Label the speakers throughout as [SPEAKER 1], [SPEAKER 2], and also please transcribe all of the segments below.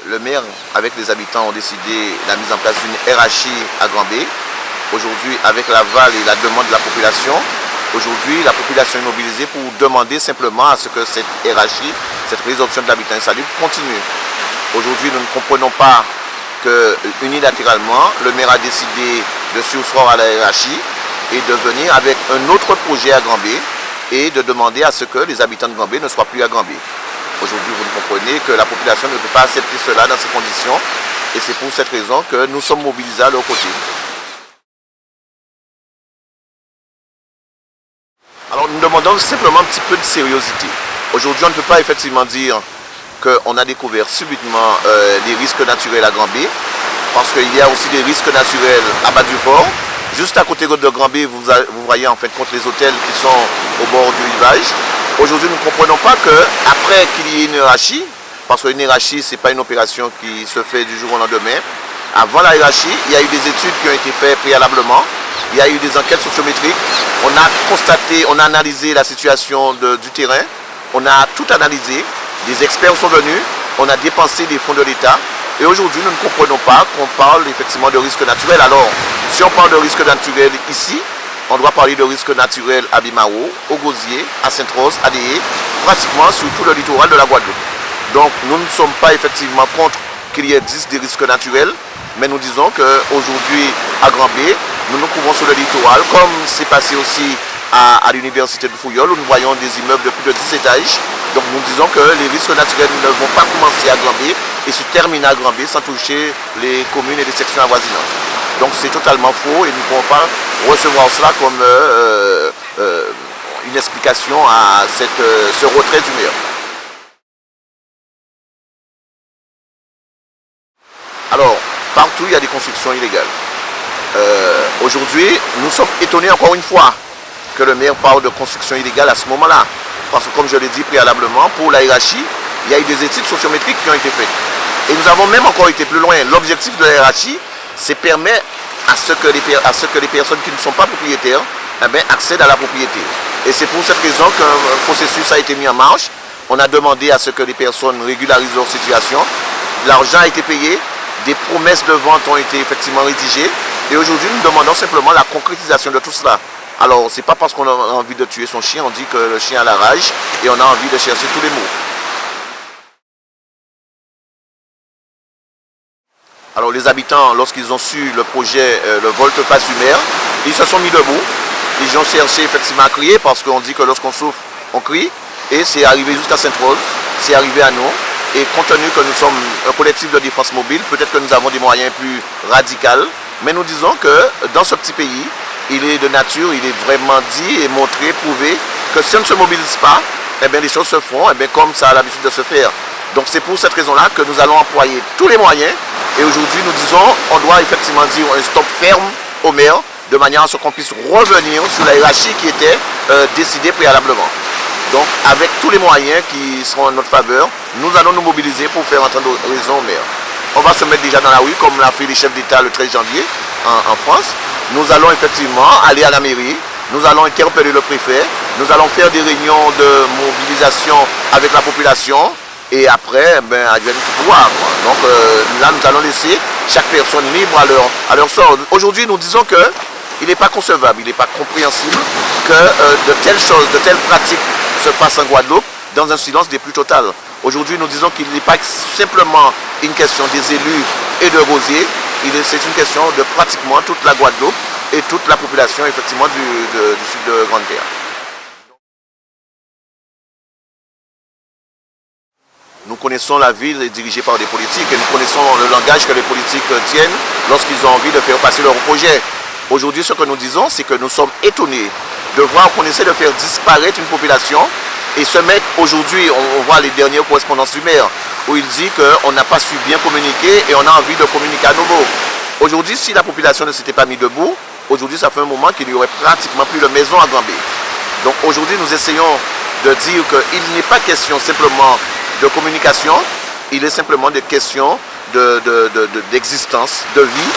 [SPEAKER 1] le maire, avec les habitants, ont décidé la mise en place d'une RHI à Grand-B. Aujourd'hui, avec l'aval et la demande de la population, aujourd'hui, la population est mobilisée pour demander simplement à ce que cette RHI, cette résorption de l'habitat insalubre, continue. Aujourd'hui, nous ne comprenons pas que unilatéralement, le maire a décidé de surseoir à la RHI et de venir avec un autre projet à Grand-B et de demander à ce que les habitants de Grand-B ne soient plus à Grand-B. Aujourd'hui, vous comprenez que la population ne peut pas accepter cela dans ces conditions et c'est pour cette raison que nous sommes mobilisés à leur côté. Alors nous demandons simplement un petit peu de sérieuxité. Aujourd'hui, on ne peut pas effectivement dire qu'on a découvert subitement des risques naturels à Grand-B, parce qu'il y a aussi des risques naturels à Bas-du-Fort. Juste à côté de Grand-B, vous voyez en fait contre les hôtels qui sont au bord du rivage. Aujourd'hui, nous ne comprenons pas qu'après qu'il y ait une RHI, parce qu'une RHI, ce n'est pas une opération qui se fait du jour au lendemain. Avant la RHI, il y a eu des études qui ont été faites préalablement. Il y a eu des enquêtes sociométriques. On a constaté, on a analysé la situation du terrain. On a tout analysé. Des experts sont venus. On a dépensé des fonds de l'État. Et aujourd'hui, nous ne comprenons pas qu'on parle effectivement de risque naturel. Alors, si on parle de risque naturel ici, on doit parler de risque naturel à Bimao, au Gosier, à Sainte-Rose, à Déé, pratiquement sur tout le littoral de la Guadeloupe. Donc, nous ne sommes pas effectivement contre qu'il y ait des risques naturels, mais nous disons qu'aujourd'hui, à Grand-B, nous nous couvrons sur le littoral, comme c'est passé aussi à l'université de Fouillol, où nous voyons des immeubles de plus de 10 étages. Donc nous disons que les risques naturels ne vont pas commencer à Grand-B et se terminer à Grand-B sans toucher les communes et les sections avoisinantes. Donc c'est totalement faux et nous ne pouvons pas recevoir cela comme une explication à ce retrait du maire. Alors, partout il y a des constructions illégales. Aujourd'hui, nous sommes étonnés encore une fois que le maire parle de construction illégale à ce moment-là. Parce que comme je l'ai dit préalablement, pour la RHI, il y a eu des études sociométriques qui ont été faites. Et nous avons même encore été plus loin. L'objectif de la RHI, c'est permettre à ce que les personnes qui ne sont pas propriétaires accèdent à la propriété. Et c'est pour cette raison qu'un processus a été mis en marche. On a demandé à ce que les personnes régularisent leur situation. L'argent a été payé, des promesses de vente ont été effectivement rédigées. Et aujourd'hui, nous demandons simplement la concrétisation de tout cela. Alors, ce n'est pas parce qu'on a envie de tuer son chien, on dit que le chien a la rage et on a envie de chercher tous les mots. Alors, les habitants, lorsqu'ils ont su le projet, le volte-face du maire, ils se sont mis debout. Ils ont cherché effectivement à crier parce qu'on dit que lorsqu'on souffre, on crie. Et c'est arrivé jusqu'à Sainte-Rose, c'est arrivé à nous. Et compte tenu que nous sommes un collectif de défense mobile, peut-être que nous avons des moyens plus radicaux. Mais nous disons que dans ce petit pays, il est de nature, il est vraiment dit et montré, prouvé que si on ne se mobilise pas, eh bien, les choses se font comme ça a l'habitude de se faire. Donc c'est pour cette raison-là que nous allons employer tous les moyens. Et aujourd'hui, nous disons, on doit effectivement dire un stop ferme au maire, de manière à ce qu'on puisse revenir sur la hiérarchie qui était décidée préalablement. Donc avec tous les moyens qui seront en notre faveur, nous allons nous mobiliser pour faire entendre raison au maire. On va se mettre déjà dans la rue, comme l'a fait les chefs d'État le 13 janvier en France. Nous allons effectivement aller à la mairie, nous allons interpeller le préfet, nous allons faire des réunions de mobilisation avec la population et après, advienne que pourra. Donc là, nous allons laisser chaque personne libre à leur sort. Aujourd'hui, nous disons qu'il n'est pas concevable, il n'est pas compréhensible que de telles choses, de telles pratiques se passent en Guadeloupe dans un silence des plus total. Aujourd'hui, nous disons qu'il n'est pas simplement une question des élus et de Rosier, c'est une question de pratiquement toute la Guadeloupe et toute la population effectivement du sud de Grande-Terre. Nous connaissons la ville dirigée par des politiques et nous connaissons le langage que les politiques tiennent lorsqu'ils ont envie de faire passer leur projet. Aujourd'hui, ce que nous disons, c'est que nous sommes étonnés de voir qu'on essaie de faire disparaître une population et se mettre aujourd'hui, on voit les dernières correspondances du maire, où il dit qu'on n'a pas su bien communiquer et on a envie de communiquer à nouveau. Aujourd'hui, si la population ne s'était pas mise debout, aujourd'hui, ça fait un moment qu'il n'y aurait pratiquement plus de maison à Grand-B. Donc aujourd'hui, nous essayons de dire qu'il n'est pas question simplement de communication, il est simplement des questions d'existence, de vie.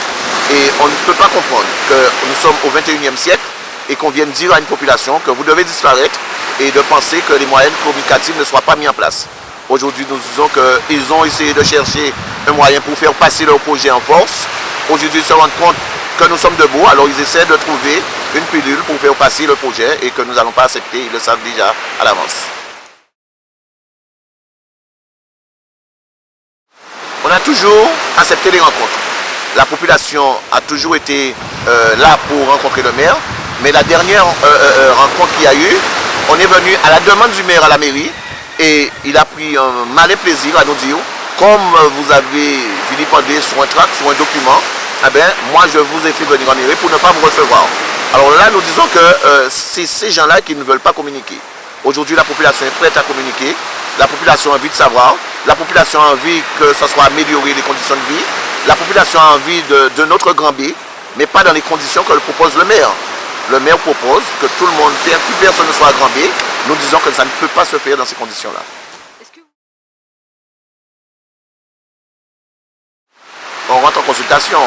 [SPEAKER 1] Et on ne peut pas comprendre que nous sommes au 21e siècle et qu'on vienne dire à une population que vous devez disparaître et de penser que les moyens communicatifs ne soient pas mis en place. Aujourd'hui, nous disons qu'ils ont essayé de chercher un moyen pour faire passer leur projet en force. Aujourd'hui, ils se rendent compte que nous sommes debout, alors ils essaient de trouver une pilule pour faire passer le projet et que nous n'allons pas accepter, ils le savent déjà à l'avance. On a toujours accepté les rencontres. La population a toujours été là pour rencontrer le maire, mais la dernière rencontre qu'il y a eu, on est venu à la demande du maire à la mairie et il a pris un malin plaisir à nous dire, comme vous avez vilipendé sur un tract, sur un document, eh bien, moi je vous ai fait venir en mairie pour ne pas vous recevoir. Alors là, nous disons que c'est ces gens-là qui ne veulent pas communiquer. Aujourd'hui, la population est prête à communiquer, la population a envie de savoir, la population a envie que ce soit amélioré les conditions de vie, la population a envie de notre Grand B, mais pas dans les conditions que le propose le maire. Le maire propose que tout le monde, plus personne ne soit à Grand B. Nous disons que ça ne peut pas se faire dans ces conditions-là. On rentre en consultation.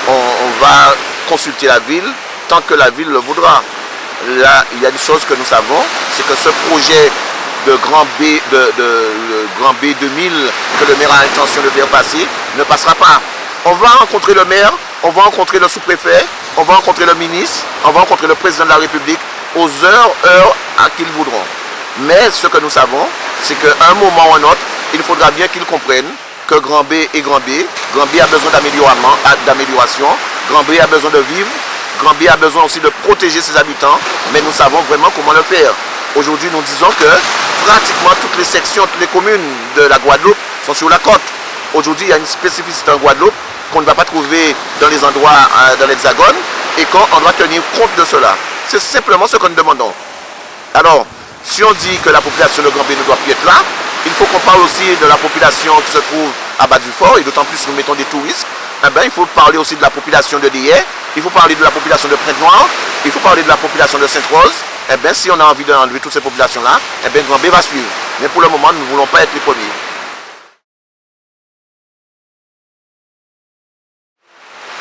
[SPEAKER 1] On va consulter la ville tant que la ville le voudra. Là, il y a une chose que nous savons, c'est que ce projet de Grand B, Grand B 2000 que le maire a l'intention de faire passer ne passera pas. On va rencontrer le maire, on va rencontrer le sous-préfet, on va rencontrer le ministre, on va rencontrer le président de la République aux heures à qu'ils voudront. Mais ce que nous savons, c'est qu'à un moment ou un autre, il faudra bien qu'ils comprennent que Grand B est Grand B. Grand B a besoin d'amélioration, Grand B a besoin de vivre, Grand B a besoin aussi de protéger ses habitants, mais nous savons vraiment comment le faire. Aujourd'hui, nous disons que pratiquement toutes les sections, toutes les communes de la Guadeloupe sont sur la côte. Aujourd'hui, il y a une spécificité en Guadeloupe qu'on ne va pas trouver dans les endroits dans l'Hexagone et qu'on doit tenir compte de cela. C'est simplement ce que nous demandons. Alors, si on dit que la population de Grand B ne doit plus être là, il faut qu'on parle aussi de la population qui se trouve à Bas-du-Fort, et d'autant plus si nous mettons des touristes. Eh bien, il faut parler aussi de la population de Déhais, il faut parler de la population de Pointe-Noire, il faut parler de la population de Sainte-Rose. Eh bien, si on a envie d'enlever toutes ces populations-là, eh bien, Grand B va suivre. Mais pour le moment, nous ne voulons pas être les premiers.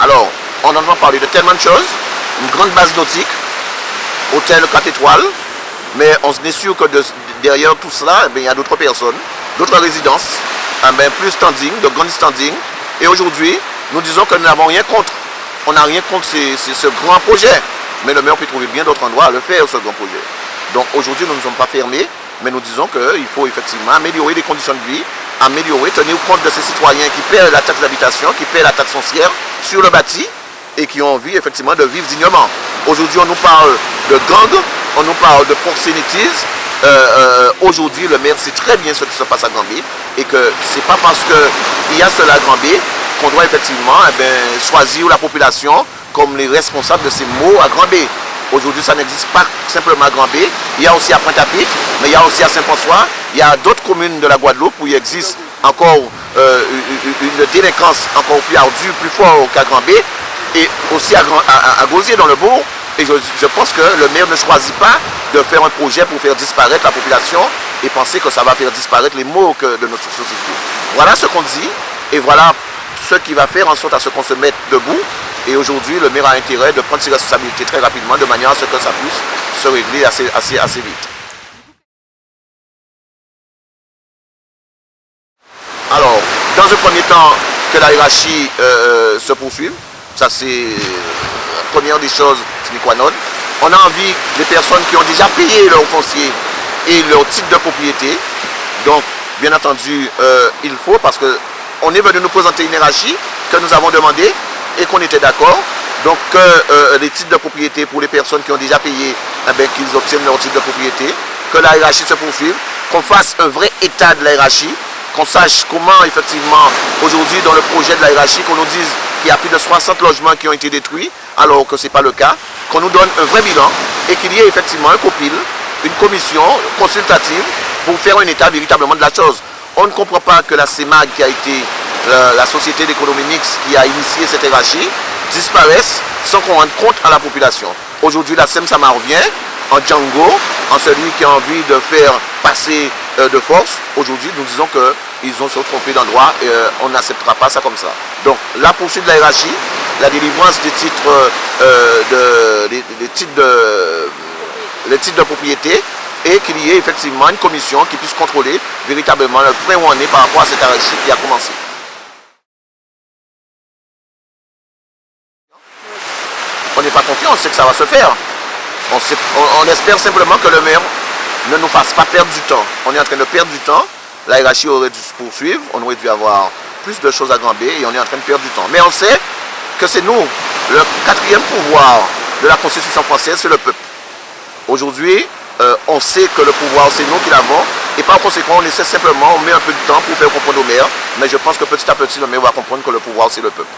[SPEAKER 1] Alors, on entend parler de tellement de choses, une grande base nautique, hôtel 4 étoiles, mais on est sûr que derrière tout cela, il y a d'autres personnes, d'autres résidences, plus standing, de grand standing. Et aujourd'hui, nous disons que nous n'avons rien contre. On n'a rien contre ce grand projet. Mais le maire peut trouver bien d'autres endroits à le faire, ce grand projet. Donc aujourd'hui, nous ne sommes pas fermés, mais nous disons qu'il faut effectivement améliorer les conditions de vie, tenir compte de ces citoyens qui paient la taxe d'habitation, qui paient la taxe foncière sur le bâti et qui ont envie effectivement de vivre dignement. Aujourd'hui, on nous parle de gang, on nous parle de proxénétisme. Aujourd'hui, le maire sait très bien ce qui se passe à Grand B et que ce n'est pas parce qu'il y a cela à Grand B qu'on doit effectivement choisir la population comme les responsables de ces maux à Grand B. Aujourd'hui, ça n'existe pas simplement à Grand B. Il y a aussi à Pointe-à-Pitre, mais il y a aussi à Saint-François. Il y a d'autres communes de la Guadeloupe où il existe encore une délinquance encore plus ardue, plus forte qu'à Grand B. Et aussi à Gosier dans le bourg. Et je pense que le maire ne choisit pas de faire un projet pour faire disparaître la population et penser que ça va faire disparaître les maux de notre société. Voilà ce qu'on dit et voilà ce qui va faire en sorte à ce qu'on se mette debout. Et aujourd'hui, le maire a intérêt de prendre ses responsabilités très rapidement de manière à ce que ça puisse se régler assez vite. Alors, dans un premier temps, que la hiérarchie se poursuive, ça c'est la première des choses sine qua non. On a envie des personnes qui ont déjà payé leur foncier et leur titre de propriété. Donc, bien entendu, il faut, parce qu'on est venu nous présenter une hiérarchie que nous avons demandé et qu'on était d'accord. Donc, les titres de propriété pour les personnes qui ont déjà payé, qu'ils obtiennent leur titre de propriété, que la hiérarchie se poursuive, qu'on fasse un vrai état de la hiérarchie, qu'on sache comment, effectivement, aujourd'hui, dans le projet de la hiérarchie, qu'on nous dise qu'il y a plus de 60 logements qui ont été détruits, alors que ce n'est pas le cas, qu'on nous donne un vrai bilan et qu'il y ait effectivement un copil, une commission consultative pour faire un état véritablement de la chose. On ne comprend pas que la CEMAG, qui a été la société d'économie mixte qui a initié cette hiérarchie, disparaisse sans qu'on rende compte à la population. Aujourd'hui, la SEMSAMA revient en Django, en celui qui a envie de faire passer de force. Aujourd'hui, nous disons qu'ils ont se trompé d'endroit et on n'acceptera pas ça comme ça. Donc, la poursuite de la hiérarchie, la délivrance des titres, les titres de propriété et qu'il y ait effectivement une commission qui puisse contrôler véritablement le point où on est par rapport à cette anarchie qui a commencé. On n'est pas confiant, on sait que ça va se faire. On espère simplement que le maire ne nous fasse pas perdre du temps. On est en train de perdre du temps. La hiérarchie aurait dû se poursuivre, on aurait dû avoir plus de choses à Grand-B et on est en train de perdre du temps. Mais on sait que c'est nous, le quatrième pouvoir de la Constitution française, c'est le peuple. Aujourd'hui, on sait que le pouvoir, c'est nous qui l'avons et par conséquent, on essaie simplement, on met un peu de temps pour faire comprendre au maire, mais je pense que petit à petit, le maire va comprendre que le pouvoir, c'est le peuple.